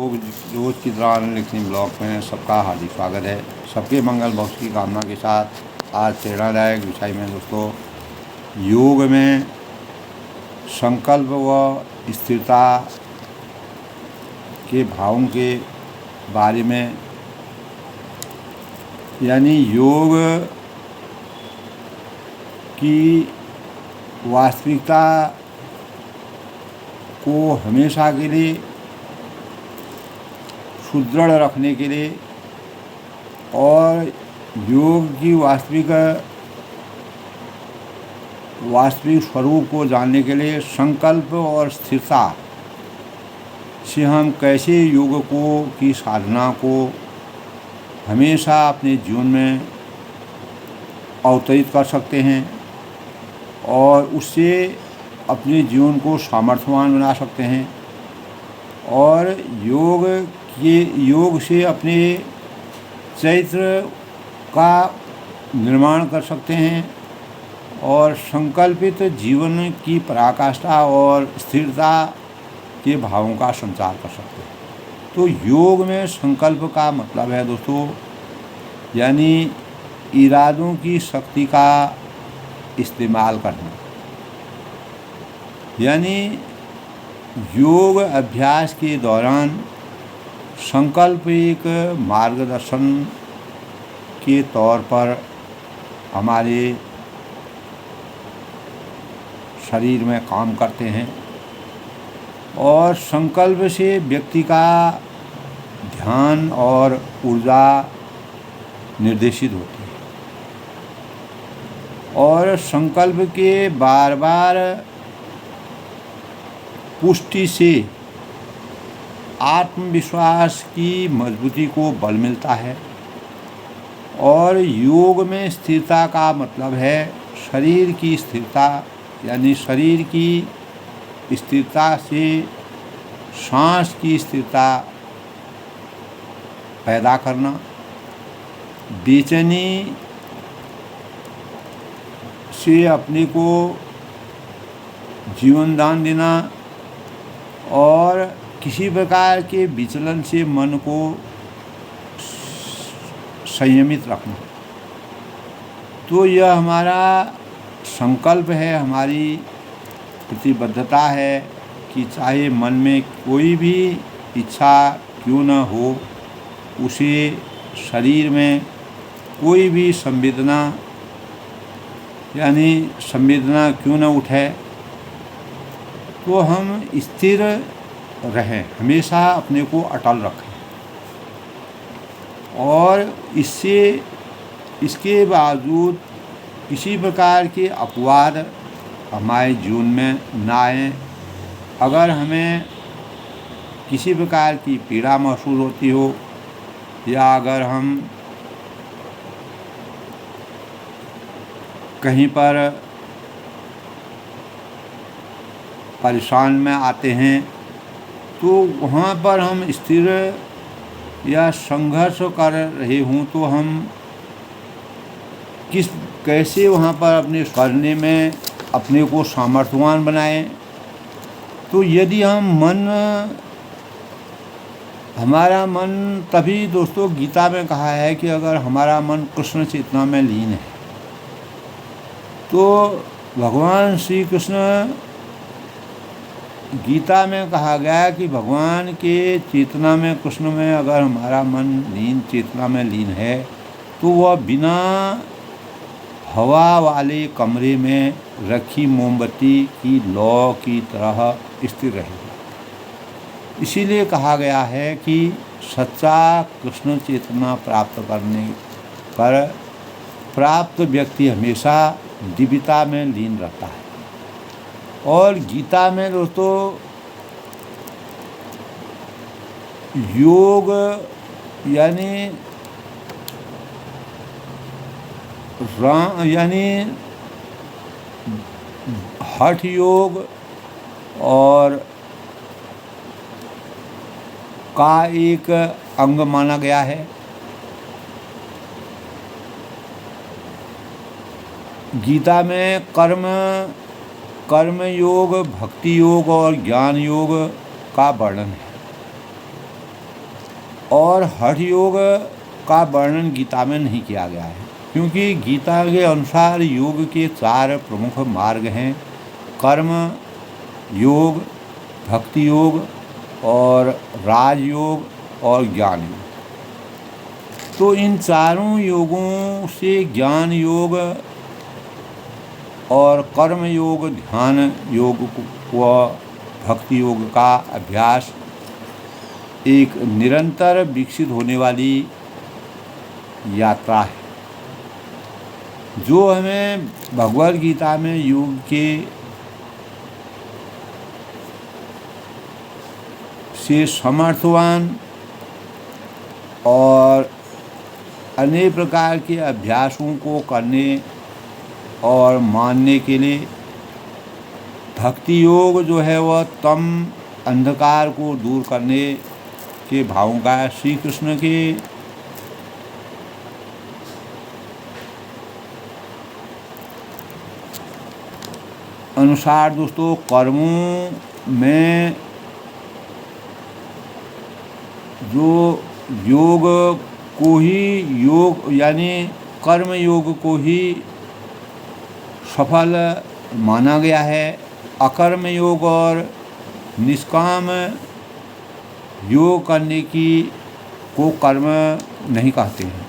आपको रोज़ की तरह लिखनी ब्लॉग में सबका हार्दिक स्वागत है। सबके मंगल भविष्य की कामना के साथ आज प्रेरणादायक विषय में दोस्तों योग में संकल्प व स्थिरता के भावों के बारे में, यानी योग की वास्तविकता को हमेशा के लिए सुदृढ़ रखने के लिए और योग की वास्तविक स्वरूप को जानने के लिए संकल्प और स्थिरता से हम कैसे योग की साधना को हमेशा अपने जीवन में अवतरित कर सकते हैं और उससे अपने जीवन को सामर्थ्यवान बना सकते हैं और योग से अपने चरित्र का निर्माण कर सकते हैं और संकल्पित जीवन की पराकाष्ठा और स्थिरता के भावों का संचार कर सकते हैं। तो योग में संकल्प का मतलब है दोस्तों, यानी इरादों की शक्ति का इस्तेमाल करना। यानी योग अभ्यास के दौरान संकल्प एक मार्गदर्शन के तौर पर हमारे शरीर में काम करते हैं और संकल्प से व्यक्ति का ध्यान और ऊर्जा निर्देशित होती है और संकल्प के बार बार पुष्टि से आत्मविश्वास की मजबूती को बल मिलता है और योग में स्थिरता का मतलब है शरीर की स्थिरता, यानी शरीर की स्थिरता से सांस की स्थिरता पैदा करना, बेचैनी से अपने को जीवन दान देना और किसी प्रकार के विचलन से मन को संयमित रखना। तो यह हमारा संकल्प है, हमारी प्रतिबद्धता है कि चाहे मन में कोई भी इच्छा क्यों न हो, उसे शरीर में कोई भी संवेदना क्यों न उठे, तो हम स्थिर रहें, हमेशा अपने को अटल रखें और इसके बावजूद किसी प्रकार के अपवाद हमारे जीवन में ना आए। अगर हमें किसी प्रकार की पीड़ा महसूस होती हो या अगर हम कहीं पर परेशान में आते हैं, तो वहाँ पर हम स्थिर या संघर्ष कर रहे हों तो हम कैसे वहाँ पर अपने करने में अपने को सामर्थ्यवान बनाएं। तो यदि हमारा मन तभी दोस्तों गीता में कहा है कि अगर हमारा मन कृष्ण चेतना में लीन है, तो भगवान श्री कृष्ण गीता में कहा गया कि भगवान के चेतना में, कृष्ण में अगर हमारा मन चेतना में लीन है तो वह बिना हवा वाले कमरे में रखी मोमबत्ती की लौ की तरह स्थिर रहेगा। इसीलिए कहा गया है कि सच्चा कृष्ण चेतना प्राप्त करने पर प्राप्त व्यक्ति हमेशा दिव्यता में लीन रहता है। और गीता में दोस्तों योग यानी हठ योग और का एक अंग माना गया है। गीता में कर्म योग, भक्ति योग और ज्ञान योग का वर्णन है। और हठ योग का वर्णन गीता में नहीं किया गया है, क्योंकि गीता के अनुसार योग के 4 प्रमुख मार्ग हैं: कर्म योग, भक्ति योग और राजयोग और ज्ञान योग। तो इन चारों योगों से ज्ञान योग और कर्म योग, ध्यान योग व भक्ति योग का अभ्यास एक निरंतर विकसित होने वाली यात्रा है, जो हमें भगवद गीता में योग के से समर्थवान और अनेक प्रकार के अभ्यासों को करने और मानने के लिए भक्ति योग जो है वह तम अंधकार को दूर करने के भावों का श्री कृष्ण के अनुसार दोस्तों कर्मों में जो योग को ही योग यानी कर्म योग को ही सफल माना गया है। अकर्म योग और निष्काम योग करने की को कर्म नहीं कहते हैं।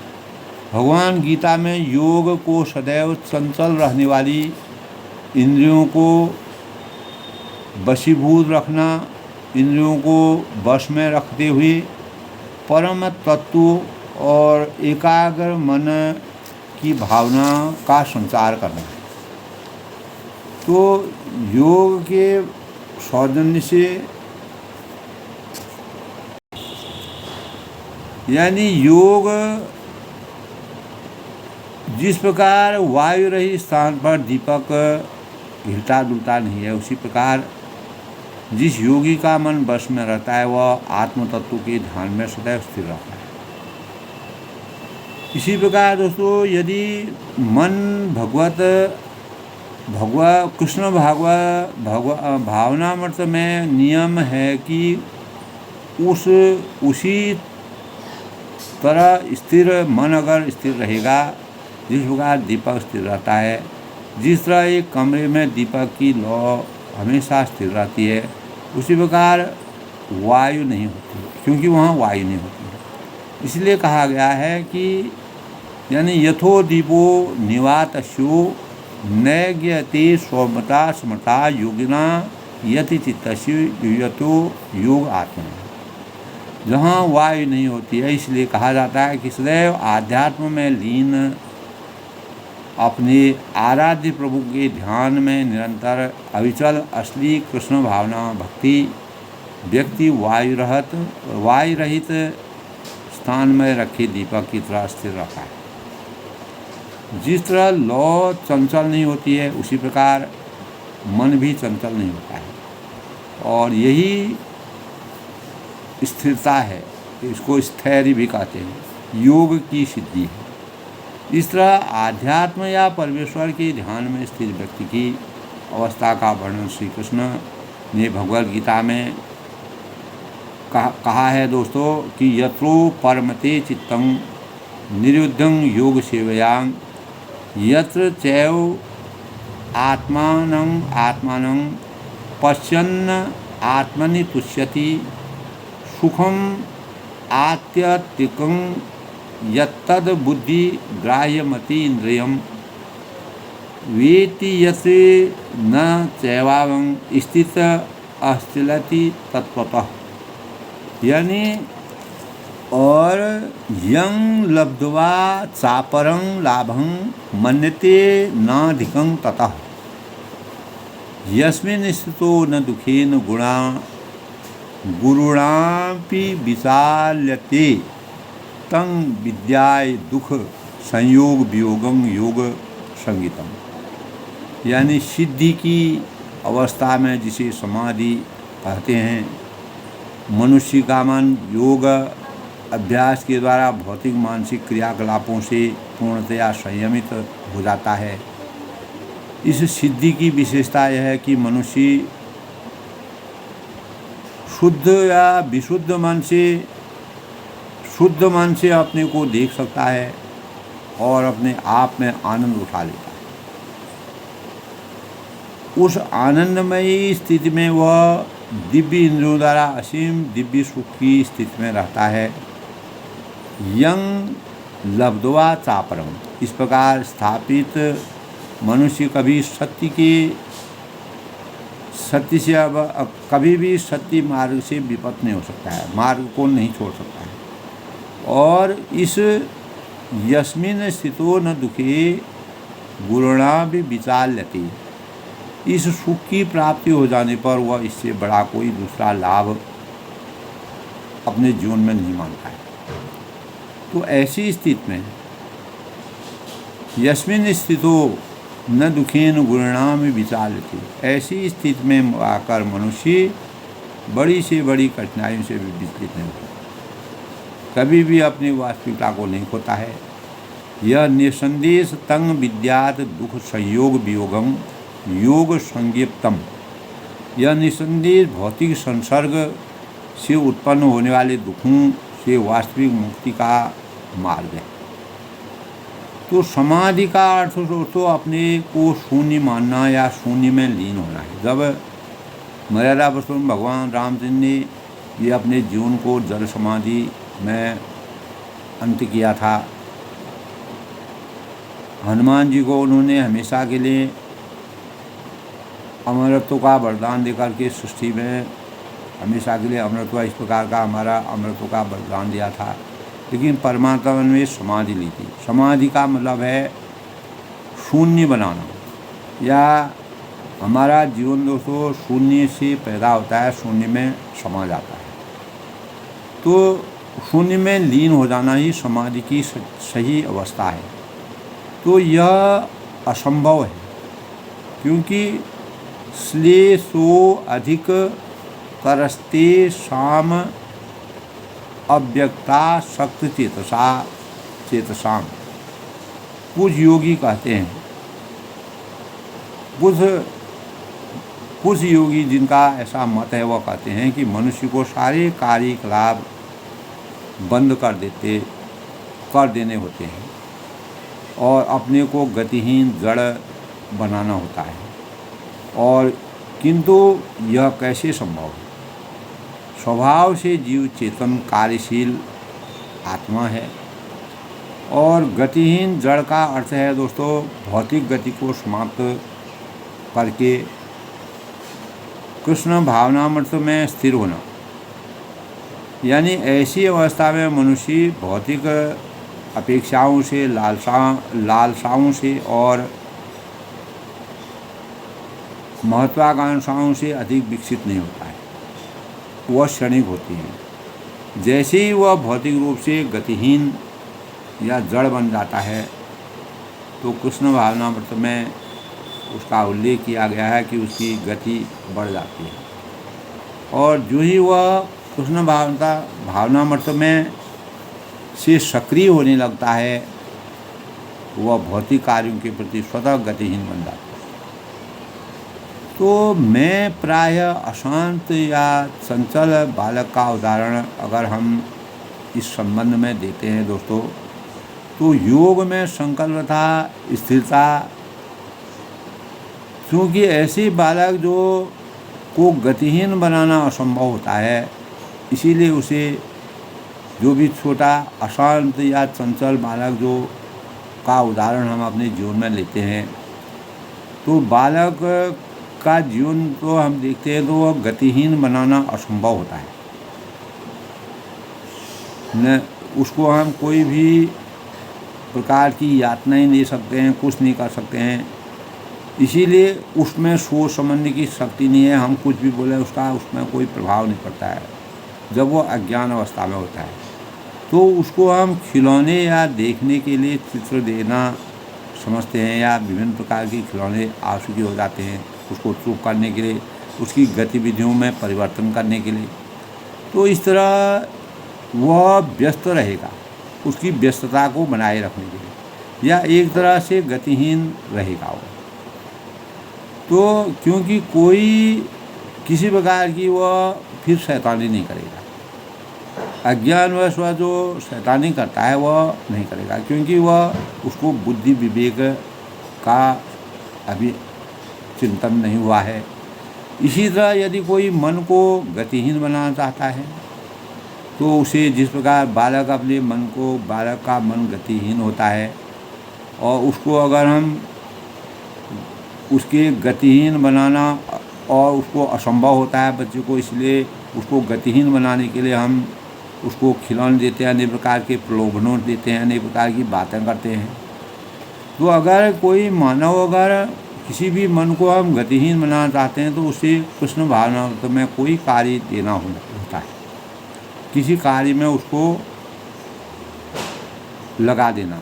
भगवान गीता में योग को सदैव चंचल रहने वाली इंद्रियों को वशीभूत रखना, इंद्रियों को वश में रखते हुए परम तत्व और एकाग्र मन की भावना का संचार करना है। तो योग के सौजन्य से यानी योग जिस प्रकार वायु रहित स्थान पर दीपक हिलता डुलता नहीं है, उसी प्रकार जिस योगी का मन वश में रहता है वह आत्म तत्व के ध्यान में सदैव स्थिर रहता है। इसी प्रकार दोस्तों यदि मन कृष्ण भावनामृत में नियम है कि उसी तरह स्थिर मन अगर स्थिर रहेगा जिस प्रकार दीपक स्थिर रहता है, जिस तरह एक कमरे में दीपक की लौ हमेशा स्थिर रहती है, उसी प्रकार वायु नहीं होती, क्योंकि वहाँ वायु नहीं होती है। इसलिए कहा गया है कि यानी यथो दीपो निवातस्यो नैज्ञते स्वमता स्मृता योगिना यति चित्तस्य यतो योग आत्मा। जहाँ वायु नहीं होती है, इसलिए कहा जाता है कि सदैव आध्यात्म में लीन अपने आराध्य प्रभु के ध्यान में निरंतर अविचल असली कृष्ण भावना भक्ति व्यक्ति वायु रहित स्थान में रखे दीपक की तरह स्थिर रहता है। जिस तरह लौ चंचल नहीं होती है, उसी प्रकार मन भी चंचल नहीं होता है, और यही स्थिरता है, इसको स्थैर्य भी कहते हैं, योग की सिद्धि है। इस तरह आध्यात्म या परमेश्वर के ध्यान में स्थिर व्यक्ति की अवस्था का वर्णन श्री कृष्ण ने भगवद गीता में कहा है दोस्तों कि यत्रो परमते चित्तं निरुद्धं योग सेवयां यत्र चैव आत्मानं पश्यन् आत्मनि तुष्यति सुखम आत्यतिकं यत्तद् बुद्धि ग्राह्यमति इंद्रियम वेति यसे न चैवावं स्थित अस्थिलति तत्वतः। यानी और यं लब्ध्वा चापरं लाभं मन्यते नाधिकं ततः यस्मिन् स्थितो न दुखेन गुरुणापि विचाल्यते तं विद्याय दुख संयोग वियोगं योग संगीतम। यानी सिद्धि की अवस्था में जिसे समाधि कहते हैं, मनुष्य का मन योग अभ्यास के द्वारा भौतिक मानसिक क्रियाकलापों से पूर्णतया संयमित हो जाता है। इस सिद्धि की विशेषता यह है कि मनुष्य शुद्ध या विशुद्ध मन से शुद्ध मन से अपने को देख सकता है और अपने आप में आनंद उठा लेता है। उस आनंदमयी स्थिति में वह दिव्य इंद्रियों द्वारा असीम दिव्य सुख की स्थिति में रहता है। यंग लब्ध्वा चापरम, इस प्रकार स्थापित मनुष्य कभी सत्य से अब कभी भी सत्य मार्ग से विपत नहीं हो सकता है, मार्ग को नहीं छोड़ सकता है। और इस यस्मिन स्थितो न दुखे गुरुणा भी विचार लेती, इस सुख की प्राप्ति हो जाने पर वह इससे बड़ा कोई दूसरा लाभ अपने जीवन में नहीं मानता है। तो ऐसी स्थिति में यस्मिन स्थितो न दुखेन गुरुणाम विचार लेती, ऐसी स्थिति में आकर मनुष्य बड़ी से बड़ी कठिनाइयों से भी विचलित नहीं होता, कभी भी अपनी वास्तविकता को नहीं खोता है। यह निसंदेश तंग विद्यात दुख संयोग वियोगम योग संज्ञप्तम, यह निसंदेश भौतिक संसर्ग से उत्पन्न होने वाले दुखों से वास्तविक मुक्ति का मार्ग है। तो समाधि का अर्थ दोस्तों अपने को शून्य मानना या शून्य में लीन होना है। जब मर्यादा पुरुषोत्तम भगवान रामचंद्र ने ये अपने जीवन को जल समाधि में अंत किया था, हनुमान जी को उन्होंने हमेशा के लिए अमरत्व का वरदान देकर के सृष्टि में हमेशा के लिए अमरत्व, इस प्रकार का हमारा अमरत्व का वरदान दिया था। लेकिन परमात्मा ने समाधि ली थी। समाधि का मतलब है शून्य बनाना, या हमारा जीवन दोस्तों शून्य से पैदा होता है, शून्य में समा जाता है। तो शून्य में लीन हो जाना ही समाधि की सही अवस्था है। तो यह असंभव है, क्योंकि श्लेषो अधिक करस्ते शाम अव्यक्ता शक्त चेतसाम। कुछ योगी कहते हैं, कुछ योगी जिनका ऐसा मत है वह कहते हैं कि मनुष्य को सारे कार्यकलाप बंद कर देने होते हैं और अपने को गतिहीन जड़ बनाना होता है। और किंतु यह कैसे संभव है? स्वभाव से जीव चेतन कार्यशील आत्मा है, और गतिहीन जड़ का अर्थ है दोस्तों भौतिक गति को समाप्त करके कृष्ण भावनामृत में स्थिर होना। यानी ऐसी अवस्था में मनुष्य भौतिक अपेक्षाओं से, लालसाओं से और महत्वाकांक्षाओं से अधिक विकसित नहीं होता है, वह क्षणिक होती है। जैसे ही वह भौतिक रूप से गतिहीन या जड़ बन जाता है तो कृष्ण भावनामृत में उसका उल्लेख किया गया है कि उसकी गति बढ़ जाती है, और जो ही वह कृष्ण भावनामृत में से सक्रिय होने लगता है वह भौतिक कार्यों के प्रति स्वतः गतिहीन बन जाता है। तो मैं प्रायः अशांत या चंचल बालक का उदाहरण अगर हम इस संबंध में देते हैं दोस्तों, तो योग में संकल्पता, स्थिरता, क्योंकि ऐसे बालक जो को गतिहीन बनाना असंभव होता है, इसीलिए उसे जो भी छोटा अशांत या चंचल बालक जो का उदाहरण हम अपने जीवन में लेते हैं, तो बालक का जीवन तो हम देखते हैं तो वह गतिहीन बनाना असंभव होता है। न उसको हम कोई भी प्रकार की यातनाएं दे सकते हैं, कुछ नहीं कर सकते हैं, इसीलिए उसमें सोच समझने की शक्ति नहीं है। हम कुछ भी बोले उसका उसमें कोई प्रभाव नहीं पड़ता है। जब वो अज्ञान अवस्था में होता है तो उसको हम खिलौने या देखने के लिए चित्र देना समझते हैं, या विभिन्न प्रकार के खिलौने आसुकी हो जाते हैं उसको चूक करने के लिए, उसकी गतिविधियों में परिवर्तन करने के लिए। तो इस तरह वह व्यस्त रहेगा, उसकी व्यस्तता को बनाए रखने के लिए, या एक तरह से गतिहीन रहेगा वो। तो क्योंकि कोई किसी प्रकार की वह फिर शैतानी नहीं करेगा, अज्ञानवश वह जो शैतानी करता है वह नहीं करेगा, क्योंकि वह उसको बुद्धि विवेक का अभी चिंतन नहीं हुआ है। इसी तरह यदि कोई मन को गतिहीन बनाना चाहता है तो उसे जिस प्रकार बालक अपने मन को, बालक का मन गतिहीन होता है और उसको अगर हम उसके गतिहीन बनाना, और उसको असंभव होता है बच्चे को, इसलिए उसको गतिहीन बनाने के लिए हम उसको खिलौने देते हैं, अनेक प्रकार के प्रलोभनों देते हैं, अनेक प्रकार की बातें करते हैं। तो अगर कोई मानव अगर किसी भी मन को हम गतिहीन बनाना चाहते हैं तो उसे कृष्ण भावना में कोई कार्य देना होता है, किसी कार्य में उसको लगा देना,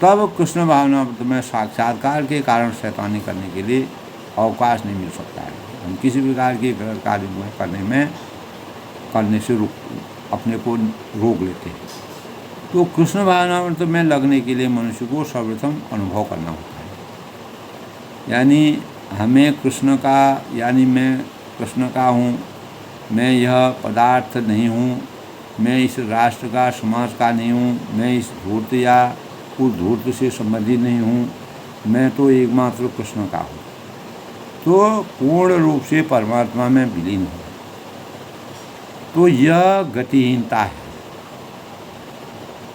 तब कृष्ण भावना में साक्षात्कार के कारण शैतानी करने के लिए अवकाश नहीं मिल सकता है। हम किसी प्रकार के गलत कार्य करने से अपने को रोक लेते हैं। तो कृष्ण भावना में लगने के लिए मनुष्य को सर्वप्रथम अनुभव करना होता है, यानी हमें कृष्ण का, यानी मैं कृष्ण का हूँ, मैं यह पदार्थ नहीं हूँ, मैं इस राष्ट्र का, समाज का नहीं हूँ, मैं इस धूर्त या उस धूर्त से संबंधित नहीं हूँ, मैं तो एकमात्र कृष्ण का हूँ। तो पूर्ण रूप से परमात्मा में विलीन हूँ। तो यह गतिहीनता है,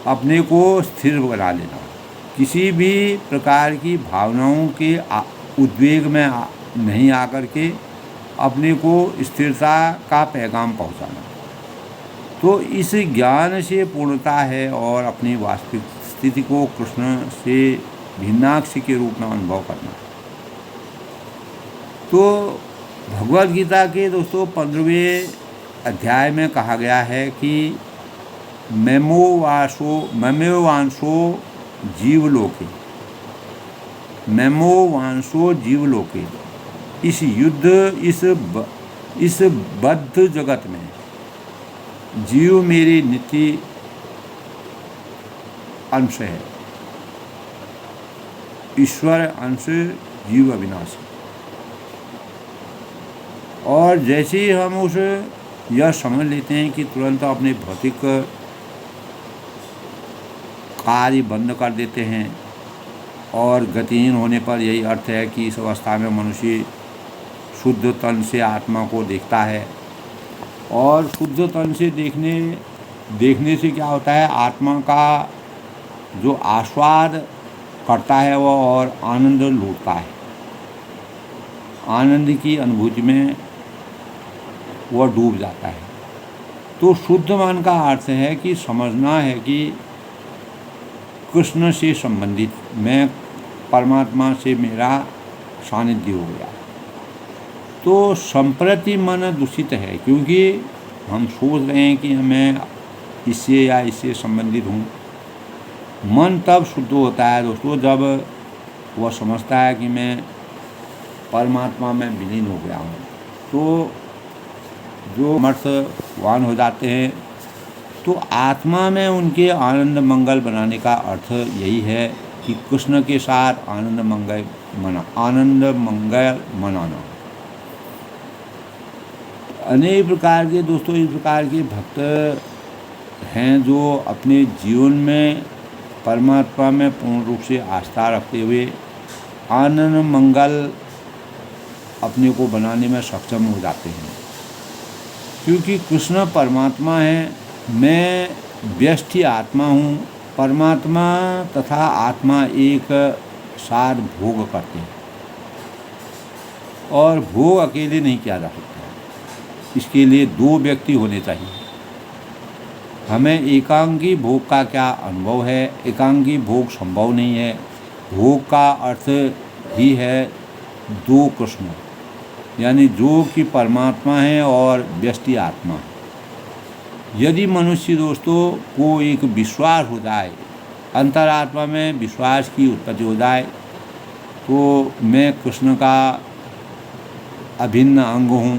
अपने को स्थिर बना लेना, किसी भी प्रकार की भावनाओं के उद्वेग में नहीं आकर के अपने को स्थिरता का पैगाम पहुंचाना। तो इस ज्ञान से पूर्णता है और अपनी वास्तविक स्थिति को कृष्ण से भिन्नाक्ष के रूप में अनुभव करना। तो भगवद गीता के दोस्तों 15वें अध्याय में कहा गया है कि ममेवांशो जीवलोके, ममेवांशो जीवलोके, इस युद्ध, इस बद्ध जगत में जीव मेरी नित्य अंश है, ईश्वर अंश जीव अविनाशी। और जैसे ही हम उस यह समझ लेते हैं कि तुरंत अपने भौतिक कार्य बंद कर देते हैं, और गतिहीन होने पर यही अर्थ है कि इस अवस्था में मनुष्य शुद्ध तन से आत्मा को देखता है, और शुद्ध तन से देखने से क्या होता है, आत्मा का जो आस्वाद करता है वह और आनंद लूटता है, आनंद की अनुभूति में वह डूब जाता है। तो शुद्ध मन का अर्थ है कि समझना है कि कृष्ण से संबंधित, मैं परमात्मा से मेरा सानिध्य हो गया। तो संप्रति मन दूषित है, क्योंकि हम सोच रहे हैं कि मैं इससे या इससे संबंधित हूँ। मन तब शुद्ध होता है दोस्तों जब वह समझता है कि मैं परमात्मा में विलीन हो गया हूँ। तो जो समर्थवान हो जाते हैं, तो आत्मा में उनके आनंद मंगल बनाने का अर्थ यही है कि कृष्ण के साथ आनंद मंगल मनाना। अनेक प्रकार के दोस्तों इस प्रकार के भक्त हैं जो अपने जीवन में परमात्मा में पूर्ण रूप से आस्था रखते हुए आनंद मंगल अपने को बनाने में सक्षम हो जाते हैं, क्योंकि कृष्ण परमात्मा है, मैं व्यष्टि आत्मा हूँ। परमात्मा तथा आत्मा एक साथ भोग करते हैं, और भोग अकेले नहीं किया जा सकता, इसके लिए दो व्यक्ति होने चाहिए। हमें एकांगी भोग का क्या अनुभव है, एकांगी भोग संभव नहीं है। भोग का अर्थ ही है दो कृष्ण, यानी जो कि परमात्मा है और व्यष्टि आत्मा है। यदि मनुष्य दोस्तों को एक विश्वास हो जाए, अंतरात्मा में विश्वास की उत्पत्ति हो जाए, तो मैं कृष्ण का अभिन्न अंग हूँ,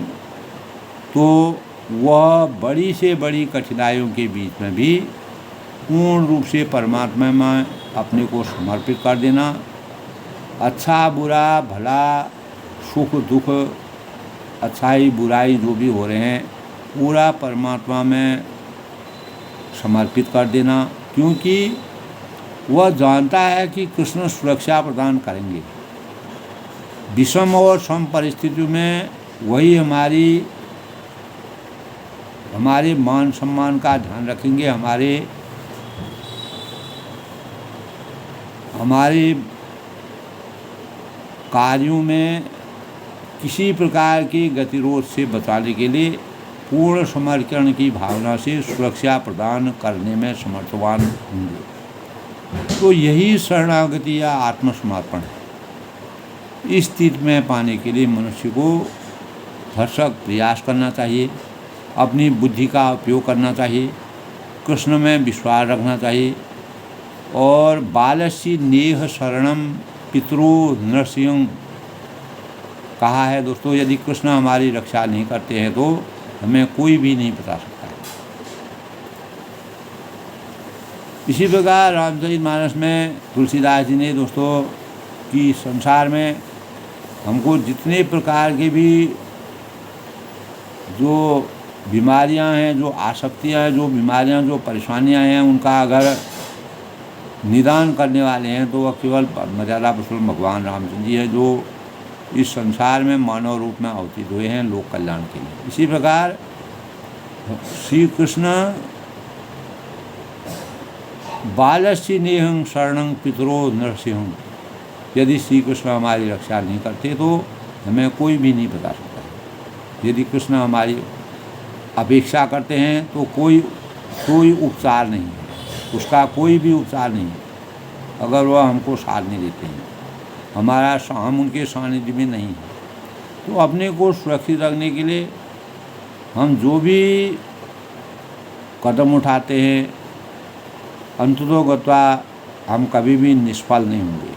तो वह बड़ी से बड़ी कठिनाइयों के बीच में भी पूर्ण रूप से परमात्मा में अपने को समर्पित कर देना, अच्छा बुरा भला सुख दुख, अच्छाई बुराई जो भी हो रहे हैं, पूरा परमात्मा में समर्पित कर देना, क्योंकि वह जानता है कि कृष्ण सुरक्षा प्रदान करेंगे। विषम और सम परिस्थितियों में वही हमारे मान सम्मान का ध्यान रखेंगे, हमारे कार्यों में किसी प्रकार के गतिरोध से बचाने के लिए पूर्ण समर्पण की भावना से सुरक्षा प्रदान करने में समर्थवान होंगे। तो यही शरणागति या आत्मसमर्पण है। इस स्थिति में पाने के लिए मनुष्य को भरसक प्रयास करना चाहिए, अपनी बुद्धि का उपयोग करना चाहिए, कृष्ण में विश्वास रखना चाहिए और बालस्य नेह शरणम पितरो नृसिंह कहा है दोस्तों। यदि कृष्ण हमारी रक्षा नहीं करते हैं तो हमें कोई भी नहीं बता सकता है। इसी प्रकार रामचरितमानस में तुलसीदास जी ने दोस्तों कि संसार में हमको जितने प्रकार के भी जो बीमारियां हैं, जो आसक्तियां हैं, जो बीमारियां, जो परेशानियां हैं, उनका अगर निदान करने वाले हैं तो वह केवल मर्यादा पुरुषोत्तम भगवान रामचंद्र जी है, जो इस संसार में मानव रूप में अवतीत हुए हैं लोक कल्याण के लिए। इसी प्रकार श्री कृष्ण बालस्य नेहं शरणं पितरो नृसिंह, यदि श्री कृष्ण हमारी रक्षा नहीं करते तो हमें कोई भी नहीं बता सकता है। यदि कृष्ण हमारी अपेक्षा करते हैं तो कोई उपचार नहीं है, उसका कोई भी उपचार नहीं है अगर वह हमको साथ नहीं देते हैं, हम उनके सानिध्य में नहीं हैं। तो अपने को सुरक्षित रखने के लिए हम जो भी कदम उठाते हैं अंततोगत्वा हम कभी भी निष्फल नहीं होंगे।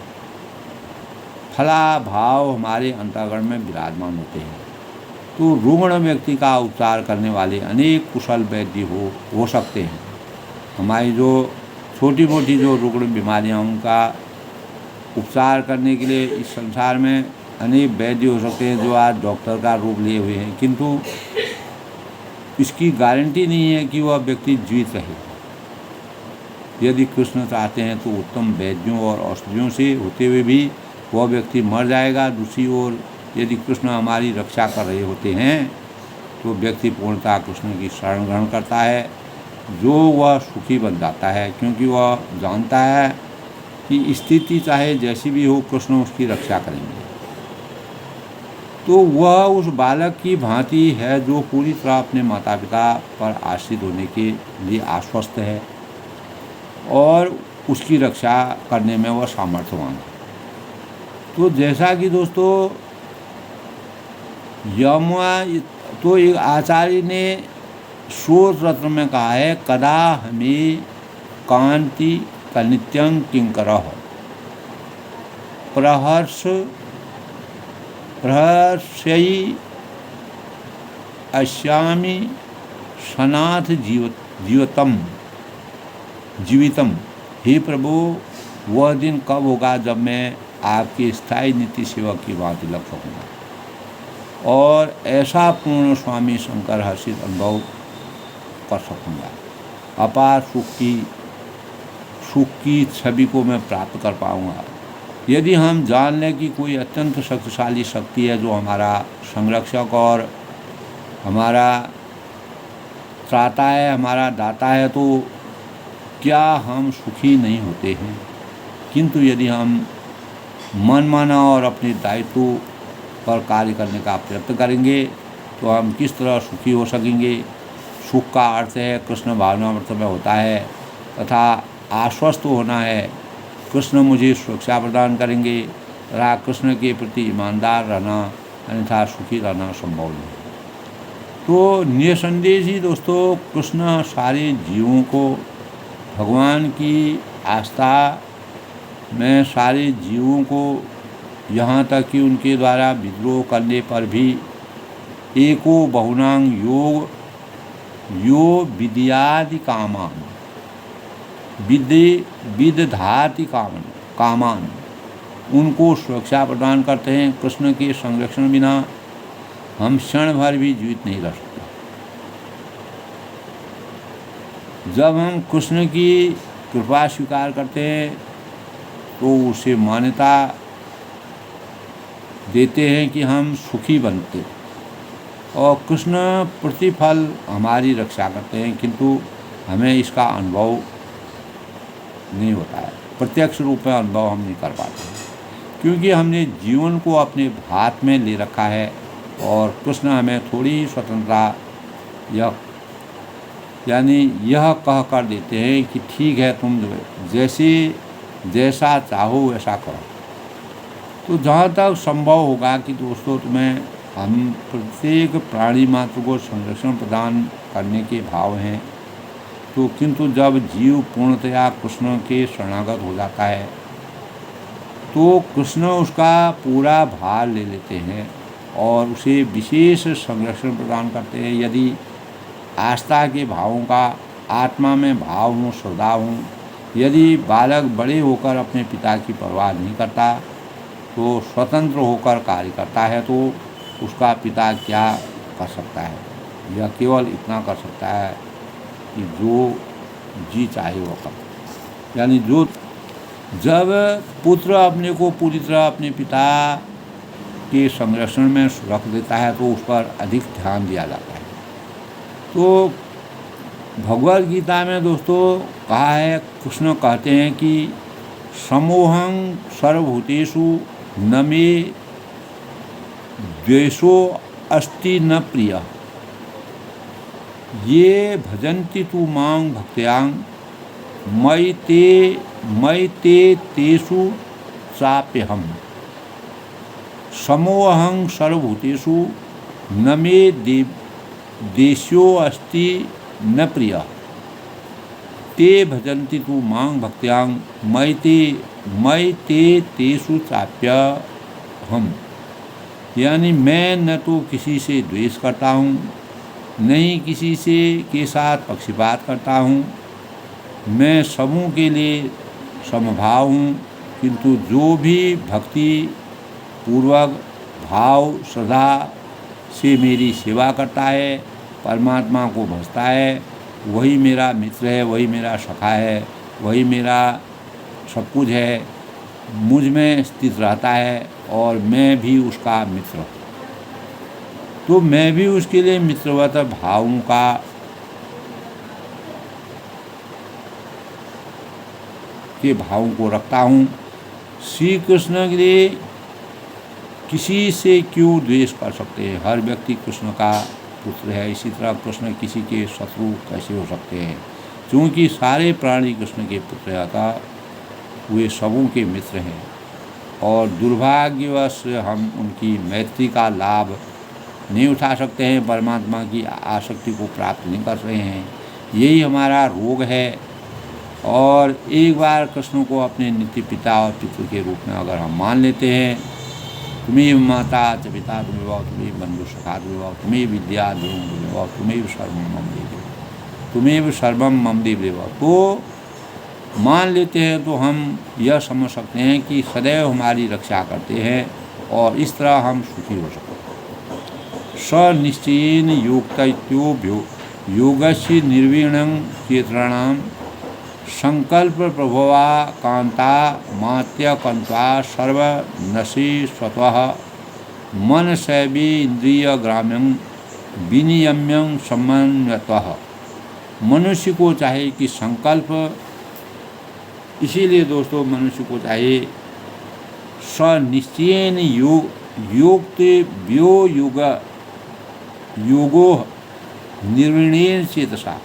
फला भाव हमारे अंतःकरण में विराजमान होते हैं। तो रुग्ण व्यक्ति का उपचार करने वाले अनेक कुशल वैद्य हो सकते हैं। हमारी जो छोटी मोटी जो रुग्ण बीमारियां उनका उपचार करने के लिए इस संसार में अनेक वैद्य हो सकते हैं जो आज डॉक्टर का रूप लिए हुए हैं, किंतु इसकी गारंटी नहीं है कि वह व्यक्ति जीवित रहे। यदि कृष्ण चाहते हैं तो उत्तम वैद्यों और औषधियों से होते हुए भी वह व्यक्ति मर जाएगा। दूसरी ओर यदि कृष्ण हमारी रक्षा कर रहे होते हैं तो व्यक्ति पूर्णतः कृष्ण की शरण ग्रहण करता है, जो वह सुखी बन जाता है, क्योंकि वह जानता है कि स्थिति चाहे जैसी भी हो कृष्ण उसकी रक्षा करेंगे। तो वह उस बालक की भांति है जो पूरी तरह अपने माता पिता पर आश्रित होने के लिए आश्वस्त है और उसकी रक्षा करने में वह सामर्थ्यवान है। तो जैसा कि दोस्तों तो एक आचार्य ने शोध रत्न में कहा है, कदा हमें कांति कनित्यं किंकरः प्रहर्षयि अस्यामि सनाथ जीवितम। हे प्रभु, वह दिन कब होगा जब मैं आपके स्थायी नीति सेवक की भांति लग सकूँगा और ऐसा पूर्ण स्वामी शंकर हर्षित अनुभव कर सकूँगा, अपार सुख की छवि को मैं प्राप्त कर पाऊँगा। यदि हम जान लें कि कोई अत्यंत शक्तिशाली शक्ति है जो हमारा संरक्षक और हमारा त्राता है, हमारा दाता है, तो क्या हम सुखी नहीं होते हैं? किंतु यदि हम मन माना और अपने दायित्व पर कार्य करने का प्रयत्न करेंगे तो हम किस तरह सुखी हो सकेंगे। सुख का अर्थ है कृष्ण भावनामृत में होता है तथा आश्वस्त होना है, कृष्ण मुझे सुरक्षा प्रदान करेंगे तथा कृष्ण के प्रति ईमानदार रहना, अन्यथा सुखी रहना संभव नहीं। तो निसंदेह ही दोस्तों कृष्ण सारे जीवों को भगवान की आस्था में सारे जीवों को यहाँ तक कि उनके द्वारा विद्रोह करने पर भी एको बहुनांग यो विद्यादि कामान विदधाति कामान उनको सुरक्षा प्रदान करते हैं। कृष्ण के संरक्षण बिना हम क्षण भर भी जीवित नहीं रह सकते। जब हम कृष्ण की कृपा स्वीकार करते हैं तो उसे मान्यता देते हैं कि हम सुखी बनते, और कृष्ण प्रतिफल हमारी रक्षा करते हैं, किंतु हमें इसका अनुभव नहीं होता है, प्रत्यक्ष रूप में अनुभव हम नहीं कर पाते हैं, क्योंकि हमने जीवन को अपने हाथ में ले रखा है और कृष्ण हमें थोड़ी स्वतंत्रता यानी यह कह कर देते हैं कि ठीक है, तुम जैसा चाहो वैसा करो। तो जहाँ तक संभव होगा कि दोस्तों हम प्रत्येक प्राणी मात्र को संरक्षण प्रदान करने के भाव हैं, तो किंतु जब जीव पूर्णतया कृष्ण के शरणागत हो जाता है तो कृष्ण उसका पूरा भार ले लेते हैं और उसे विशेष संरक्षण प्रदान करते हैं। यदि आस्था के भावों का आत्मा में भाव हो, श्रद्धा हो, यदि बालक बड़े होकर अपने पिता की परवाह नहीं करता तो स्वतंत्र होकर कार्य करता है, तो उसका पिता क्या कर सकता है? यह केवल इतना कर सकता है कि जो जी चाहे वो कर। यानी जब पुत्र अपने को पूरी तरह अपने पिता के संरक्षण में रख देता है तो उस पर अधिक ध्यान दिया जाता है। तो भगवद गीता में दोस्तों कहा है, कृष्ण कहते हैं कि समोहं सर्वभूतेषु न मे द्वेषो अस्ति न प्रिय, ये भजन्ति तु मां भक्त्यां मयि ते तेषु चाप्यहम्। समोहं सर्वभूतेषु न मे देशो अस्ति न प्रिय, ते भजन्ति तु मां भक्त्यां मयि ते तेषु चाप्यहम्। यानी मैं न तो किसी से द्वेष करता हूँ, नहीं किसी से के साथ पक्षपात करता हूँ, मैं सबों के लिए समभाव हूँ, किंतु जो भी भक्ति पूर्वक भाव श्रद्धा से मेरी सेवा करता है, परमात्मा को भजता है, वही मेरा मित्र है, वही मेरा सखा है, वही मेरा सब कुछ है, मुझ में स्थित रहता है और मैं भी उसका मित्र हूँ। तो मैं भी उसके लिए मित्रवत भावों के भावों को रखता हूँ। श्री कृष्ण के लिए किसी से क्यों द्वेष कर सकते हैं? हर व्यक्ति कृष्ण का पुत्र है, इसी तरह कृष्ण किसी के शत्रु कैसे हो सकते हैं? क्योंकि सारे प्राणी कृष्ण के पुत्र हैं, अतः वे सबों के मित्र हैं और दुर्भाग्यवश हम उनकी मैत्री का लाभ नहीं उठा सकते हैं, परमात्मा की आसक्ति को प्राप्त नहीं कर रहे हैं। यही हमारा रोग है। और एक बार कृष्ण को अपने नित्य पिता और पितृ के रूप में अगर हम मान लेते हैं, तुम्हें माता च पिता त्वमेव, तुम्हें बंधु सखा त्वमेव, तुम्हें विद्या द्रविणं त्वमेव, तुम्हें सर्वं मम देव, तुम्हें सर्वं मम देव, तो मान लेते हैं तो हम यह समझ सकते हैं कि सदैव हमारी रक्षा करते हैं और इस तरह हम सुखी हो सकते हैं। सनिश्चयेन योक्तयो योगस्य निर्वीणं चेतनानां संकल्प प्रभवा कांता मात्य कंता सर्वनशी स्वतः मन शैवी इंद्रिय ग्राम्यं विनियम्यं समन्वयतः। मनुष्य को चाहे कि संकल्प, इसीलिए दोस्तों मनुष्य को चाहिए सनिश्चयेन योगो निर्विणेन चेतसा।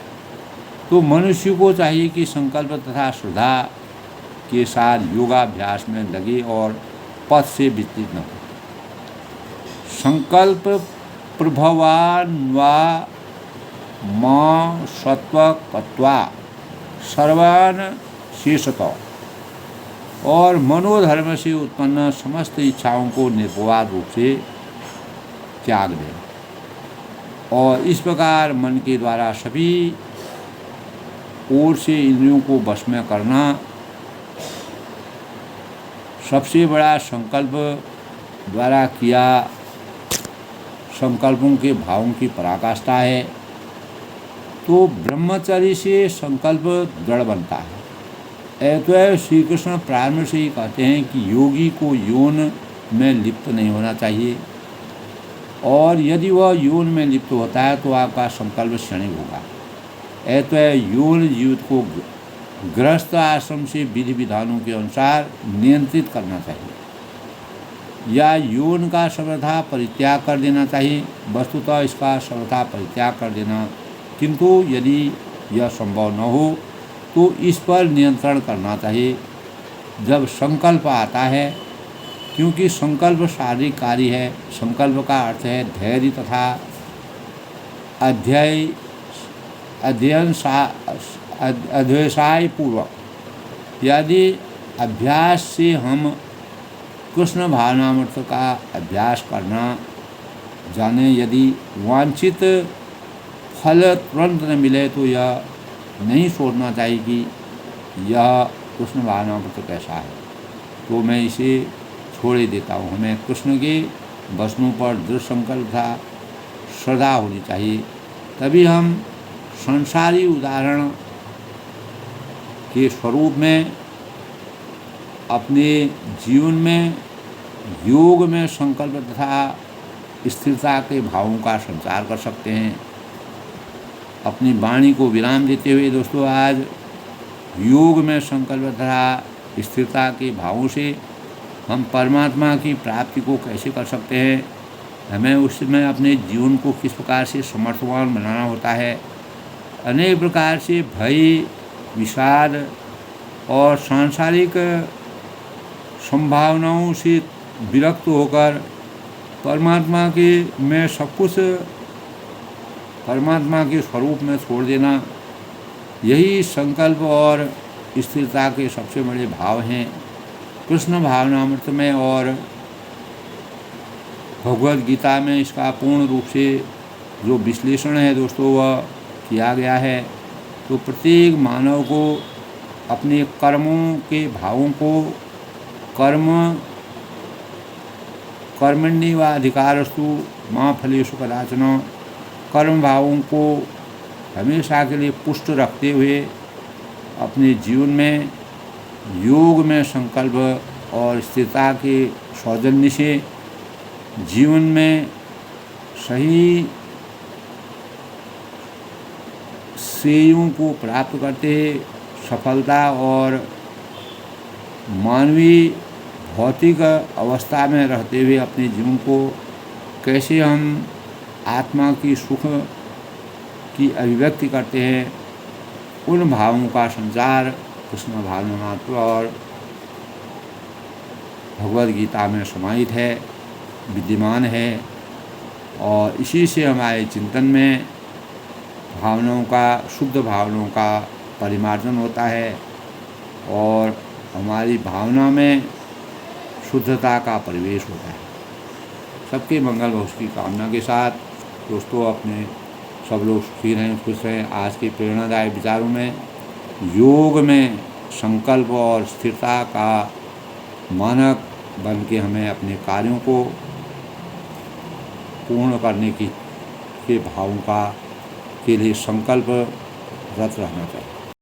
तो मनुष्य को चाहिए कि संकल्प तथा श्रद्धा के साथ योगाभ्यास में लगे और पथ से विचलित न हो। संकल्प प्रभवान्वा मां सत्वकत्वा सर्वान शेषतः, और मनोधर्म से उत्पन्न समस्त इच्छाओं को निर्विवाद रूप से त्याग दें। और इस प्रकार मन के द्वारा सभी ओर से इंद्रियों को वश में करना सबसे बड़ा संकल्प द्वारा किया संकल्पों के भावों की पराकाष्ठा है। तो ब्रह्मचर्य से संकल्प दृढ़ बनता है। अतएव श्री कृष्ण प्रारंभ से ही कहते हैं कि योगी को यौन में लिप्त नहीं होना चाहिए, और यदि वह यौन में लिप्त होता है तो आपका संकल्प क्षणिक होगा। अतएव यौन जीवित को गृहस्थ आश्रम से विधि विधानों के अनुसार नियंत्रित करना चाहिए, या यौन का सर्वथा परित्याग कर देना चाहिए। वस्तुतः इसका सर्वथा परित्याग कर देना, किंतु यदि यह संभव न हो तो इस पर नियंत्रण करना चाहिए जब संकल्प आता है, क्योंकि संकल्प शारीरिक कार्य है। संकल्प का अर्थ है धैर्य तथा अध्यवसाय पूर्वक। यदि अभ्यास से हम कृष्ण भावनामृत का अभ्यास करना जाने, यदि वांछित फल तुरंत न मिले तो यह नहीं सोचना चाहिए कि यह कृष्ण भावनामृत कैसा है, तो मैं इसे छोड़ ही देता हूँ। हमें कृष्ण के वचनों पर दृढ़ संकल्प तथा श्रद्धा होनी चाहिए, तभी हम संसारी उदाहरण के स्वरूप में अपने जीवन में योग में संकल्प तथा स्थिरता के भावों का संचार कर सकते हैं। अपनी वाणी को विराम देते हुए दोस्तों, आज योग में संकल्प तथा स्थिरता के भावों से हम परमात्मा की प्राप्ति को कैसे कर सकते हैं, हमें उसमें अपने जीवन को किस प्रकार से समर्थवान बनाना होता है। अनेक प्रकार से भय, विषाद और सांसारिक संभावनाओं से विरक्त होकर परमात्मा के में सब कुछ परमात्मा के स्वरूप में छोड़ देना, यही संकल्प और स्थिरता के सबसे बड़े भाव हैं। कृष्ण भावनामृत में और भगवद गीता में इसका पूर्ण रूप से जो विश्लेषण है दोस्तों वह किया गया है। तो प्रत्येक मानव को अपने कर्मों के भावों को कर्मण्य व अधिकारस्तु मां फलेषु कदाचन, कर्म भावों को हमेशा के लिए पुष्ट रखते हुए अपने जीवन में योग में संकल्प और स्थिरता के सौजन्य से जीवन में सही श्रेयों को प्राप्त करते सफलता और मानवीय भौतिक अवस्था में रहते हुए अपने जीवन को कैसे हम आत्मा की सुख की अभिव्यक्ति करते हैं, उन भावों का संचार कृष्ण भावनामृत और भगवद गीता में समाहित है, विद्यमान है। और इसी से हमारे चिंतन में भावनाओं का, शुद्ध भावनाओं का परिमार्जन होता है और हमारी भावना में शुद्धता का परिवेश होता है। सबके मंगल भविष्य की कामना के साथ दोस्तों, अपने सब लोग सुखी रहें, खुश रहें। आज के प्रेरणादायक विचारों में योग में संकल्प और स्थिरता का मानक बन के हमें अपने कार्यों को पूर्ण करने के भावों का के लिए संकल्प रत रहना चाहिए।